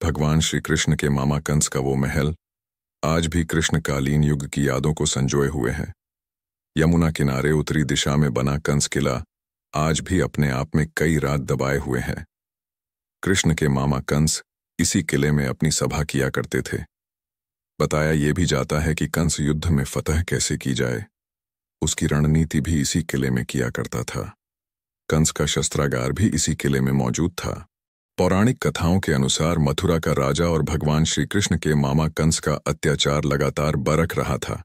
भगवान श्री कृष्ण के मामा कंस का वो महल आज भी कृष्णकालीन युग की यादों को संजोए हुए है। यमुना किनारे उत्तरी दिशा में बना कंस किला आज भी अपने आप में कई रात दबाए हुए है। कृष्ण के मामा कंस इसी किले में अपनी सभा किया करते थे। बताया ये भी जाता है कि कंस युद्ध में फतह कैसे की जाए, उसकी रणनीति भी इसी किले में किया करता था। कंस का शस्त्रागार भी इसी किले में मौजूद था। पौराणिक कथाओं के अनुसार मथुरा का राजा और भगवान श्री कृष्ण के मामा कंस का अत्याचार लगातार बरक रहा था।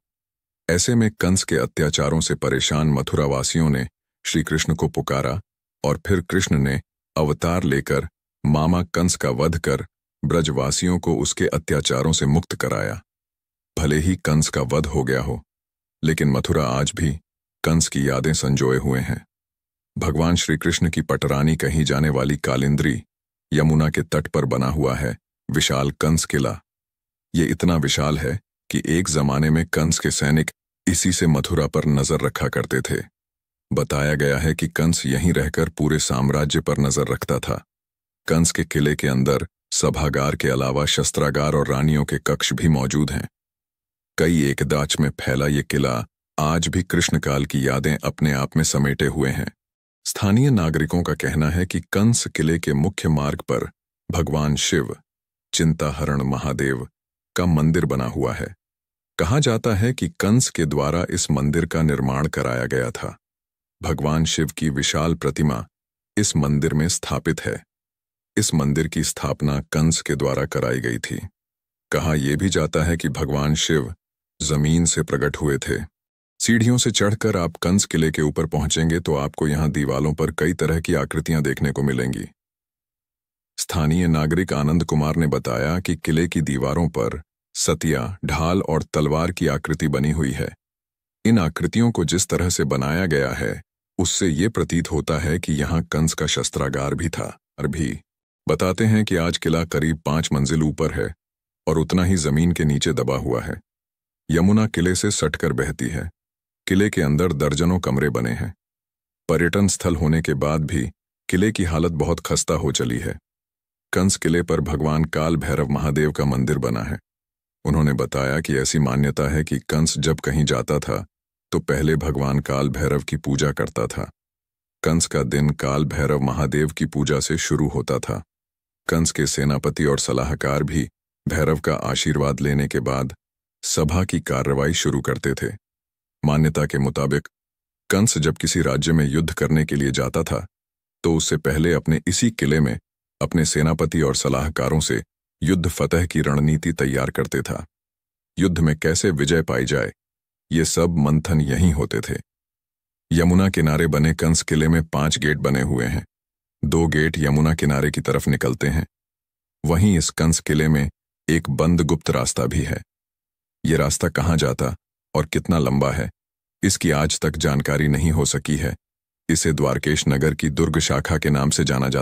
ऐसे में कंस के अत्याचारों से परेशान मथुरावासियों ने श्री कृष्ण को पुकारा और फिर कृष्ण ने अवतार लेकर मामा कंस का वध कर ब्रजवासियों को उसके अत्याचारों से मुक्त कराया। भले ही कंस का वध हो गया हो, लेकिन मथुरा आज भी कंस की यादें संजोए हुए हैं। भगवान श्री कृष्ण की पटरानी कही जाने वाली कालिंद्री यमुना के तट पर बना हुआ है विशाल कंस किला। ये इतना विशाल है कि एक जमाने में कंस के सैनिक इसी से मथुरा पर नजर रखा करते थे। बताया गया है कि कंस यहीं रहकर पूरे साम्राज्य पर नजर रखता था। कंस के किले के अंदर सभागार के अलावा शस्त्रागार और रानियों के कक्ष भी मौजूद हैं। कई एकदाच में फैला ये किला आज भी कृष्णकाल की यादें अपने आप में समेटे हुए हैं। स्थानीय नागरिकों का कहना है कि कंस किले के मुख्य मार्ग पर भगवान शिव, चिंताहरण महादेव का मंदिर बना हुआ है। कहा जाता है कि कंस के द्वारा इस मंदिर का निर्माण कराया गया था। भगवान शिव की विशाल प्रतिमा इस मंदिर में स्थापित है। इस मंदिर की स्थापना कंस के द्वारा कराई गई थी। कहा यह भी जाता है कि भगवान शिव जमीन से प्रकट हुए थे। सीढ़ियों से चढ़कर आप कंस किले के ऊपर पहुंचेंगे तो आपको यहां दीवालों पर कई तरह की आकृतियां देखने को मिलेंगी। स्थानीय नागरिक आनंद कुमार ने बताया कि किले की दीवारों पर सतिया, ढाल और तलवार की आकृति बनी हुई है। इन आकृतियों को जिस तरह से बनाया गया है उससे ये प्रतीत होता है कि यहाँ कंस का शस्त्रागार भी था। और भी बताते हैं कि आज किला करीब 5 मंजिल ऊपर है और उतना ही जमीन के नीचे दबा हुआ है। यमुना किले से सटकर बहती है। किले के अंदर दर्जनों कमरे बने हैं। पर्यटन स्थल होने के बाद भी किले की हालत बहुत खस्ता हो चली है। कंस किले पर भगवान काल भैरव महादेव का मंदिर बना है। उन्होंने बताया कि ऐसी मान्यता है कि कंस जब कहीं जाता था तो पहले भगवान काल भैरव की पूजा करता था। कंस का दिन काल भैरव महादेव की पूजा से शुरू होता था। कंस के सेनापति और सलाहकार भी भैरव का आशीर्वाद लेने के बाद सभा की कार्रवाई शुरू करते थे। मान्यता के मुताबिक कंस जब किसी राज्य में युद्ध करने के लिए जाता था तो उससे पहले अपने इसी किले में अपने सेनापति और सलाहकारों से युद्ध फतह की रणनीति तैयार करते था। युद्ध में कैसे विजय पाई जाए, ये सब मंथन यहीं होते थे। यमुना किनारे बने कंस किले में 5 गेट बने हुए हैं। 2 गेट यमुना किनारे की तरफ निकलते हैं। वहीं इस कंस किले में एक बंद गुप्त रास्ता भी है। ये रास्ता कहाँ जाता और कितना लंबा है, इसकी आज तक जानकारी नहीं हो सकी है। इसे द्वारकेश नगर की दुर्ग शाखा के नाम से जाना जाता है।